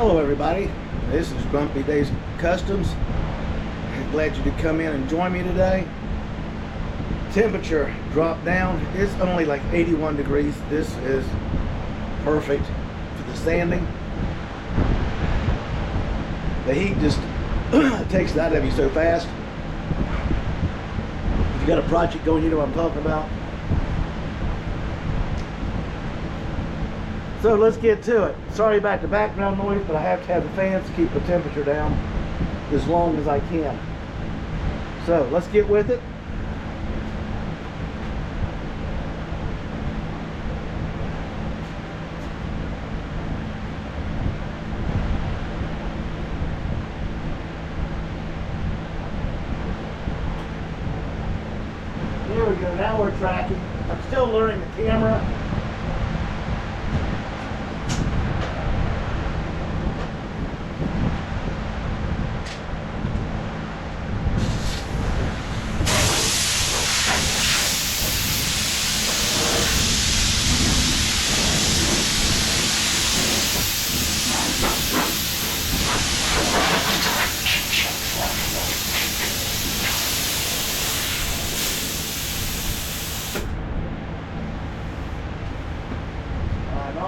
Hello everybody, this is Grumpy Days Customs. Glad you could come in and join me today. Temperature dropped down. It's only like 81 degrees. This is perfect for the sanding. The heat just takes it out of you so fast. If you got a project going, you know what I'm talking about. So let's get to it. Sorry about the background noise, but I have to have the fans to keep the temperature down as long as I can. So let's get with it. There we go, now we're tracking. I'm still learning the camera.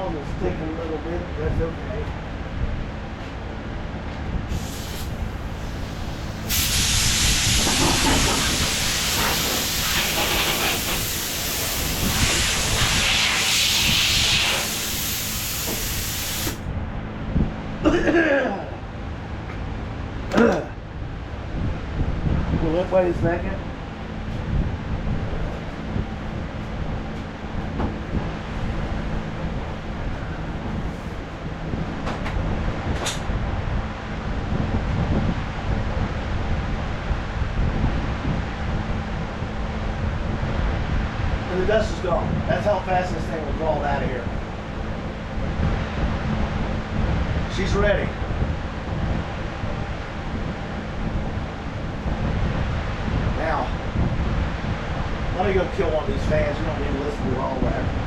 It's sticking a little bit, that's okay. Well, wait a second. And the dust is gone. That's how fast this thing will crawl out of here. She's ready. Now, let me go kill one of these fans. You don't need to listen to all that.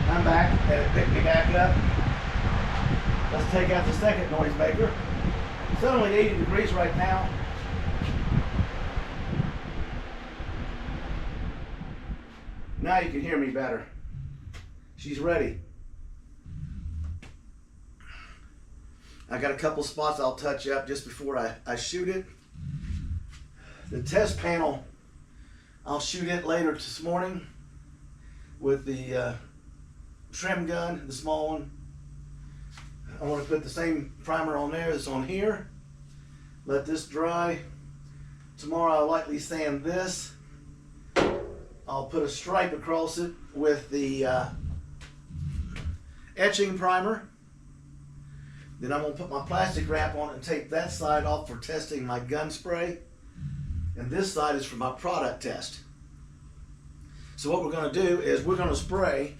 I'm back, and it picked me back up. Let's take out the second noise maker. It's only 80 degrees right now. Now you can hear me better. She's ready. I got a couple spots I'll touch up just before I shoot it. The test panel, I'll shoot it later this morning with the trim gun, the small one. I want to put the same primer on there that's on here. Let this dry. Tomorrow I'll likely sand this. I'll put a stripe across it with the etching primer. Then I'm going to put my plastic wrap on it and take that side off for testing my gun spray. And this side is for my product test. So what we're going to do is we're going to spray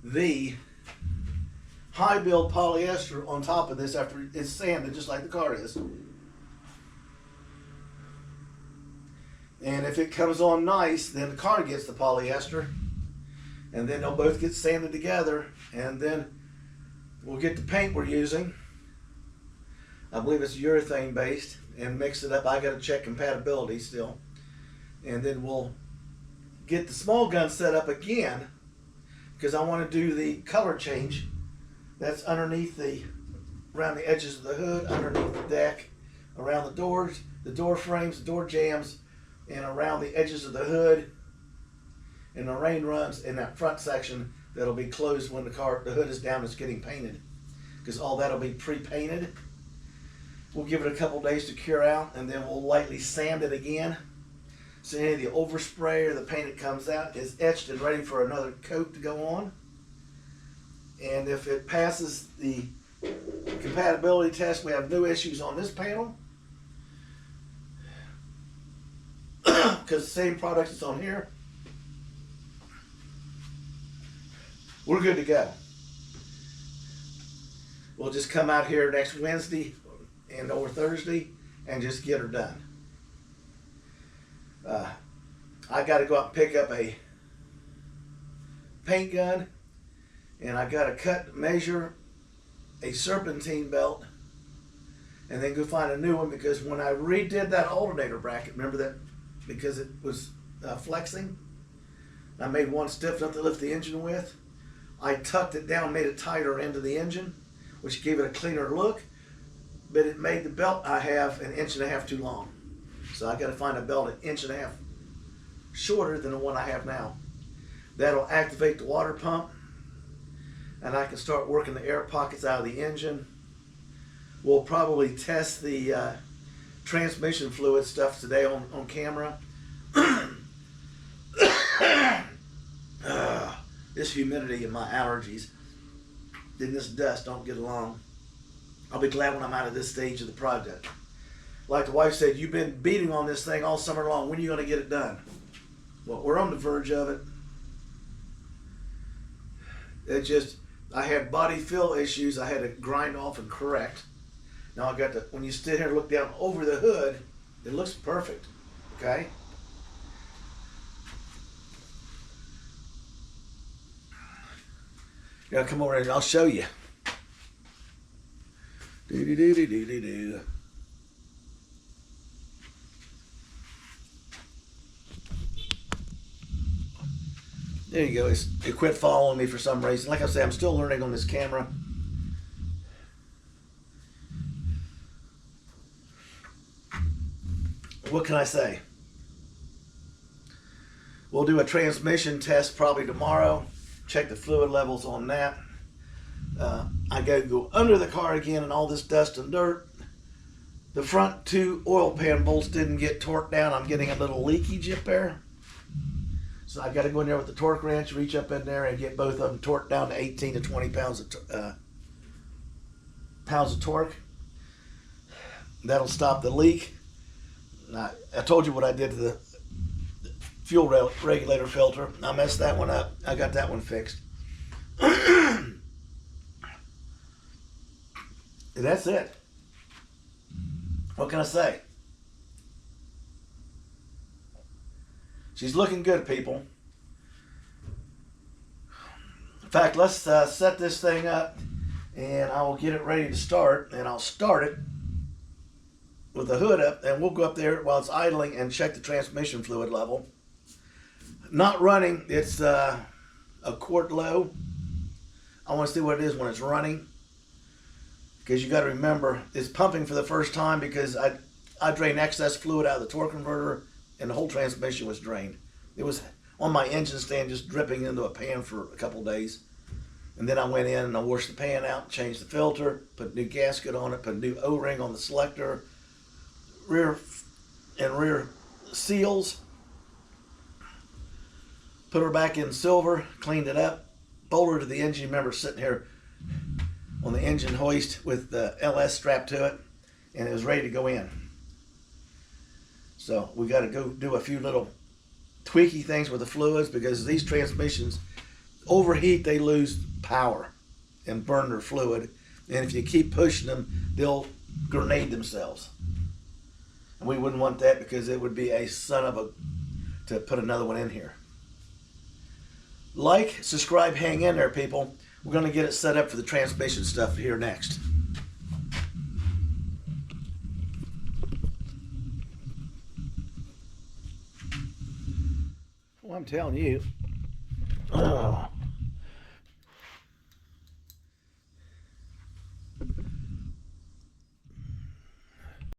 the high build polyester on top of this after it's sanded, just like the car is. And if it comes on nice, then the car gets the polyester, and then they'll both get sanded together, and then we'll get the paint we're using. I believe it's urethane based, and mix it up. I got to check compatibility still. And then we'll get the small gun set up again, because I want to do the color change. That's underneath around the edges of the hood, underneath the deck, around the doors, the door frames, the door jambs, and around the edges of the hood. And the rain runs in that front section that'll be closed when the hood is down and it's getting painted, because all that'll be pre-painted. We'll give it a couple days to cure out, and then we'll lightly sand it again. So any of the overspray or the paint that comes out is etched and ready for another coat to go on. And And if it passes the compatibility test, we have no issues on this panel. Because the same product is on here. We're good to go. We'll just come out here next Wednesday and or Thursday and just get her done. I got to go out and pick up a paint gun, and I got to measure a serpentine belt, and then go find a new one, because when I redid that alternator bracket, remember that, because it was flexing, I made one stiff enough to lift the engine with. I tucked it down, made it tighter into the engine, which gave it a cleaner look, but it made the belt I have 1.5 inches too long. So I got to find a belt 1.5 inches shorter than the one I have now. That'll activate the water pump, and I can start working the air pockets out of the engine. We'll probably test the transmission fluid stuff today on camera. This humidity and my allergies and this dust don't get along. I'll be glad when I'm out of this stage of the project. Like the wife said, you've been beating on this thing all summer long. When are you going to get it done? Well, we're on the verge of it. It just, I had body fill issues I had to grind off and correct. Now I got to, when you sit here and look down over the hood, it looks perfect, okay? Now come over and I'll show you. Do. There you go. It quit following me for some reason. Like I said, I'm still learning on this camera. What can I say? We'll do a transmission test probably tomorrow. Check the fluid levels on that. I got to go under the car again and all this dust and dirt. The front 2 oil pan bolts didn't get torqued down. I'm getting a little leakage up there. So I got to go in there with the torque wrench, reach up in there and get both of them torqued down to 18 to 20 pounds of torque. That'll stop the leak. I told you what I did to the fuel regulator filter. I messed that one up. I got that one fixed. And that's it. What can I say? She's looking good, people. In fact, let's set this thing up and I will get it ready to start, and I'll start it with the hood up, and we'll go up there while it's idling and check the transmission fluid level. Not running, it's a quart low. I want to see what it is when it's running, because you got to remember it's pumping for the first time, because I drained excess fluid out of the torque converter and the whole transmission was drained. It was on my engine stand just dripping into a pan for a couple days. And then I went in and I washed the pan out, changed the filter, put a new gasket on it, put a new O-ring on the selector, rear seals, put her back in silver, cleaned it up, bolted her to the engine. Remember sitting here on the engine hoist with the LS strapped to it, and it was ready to go in. So we got to go do a few little tweaky things with the fluids, because these transmissions overheat, they lose power and burn their fluid, and if you keep pushing them, they'll grenade themselves, and we wouldn't want that, because it would be a son of a to put another one in here. Like, subscribe, hang in there, people. We're going to get it set up for the transmission stuff here next. Well, I'm telling you. Oh.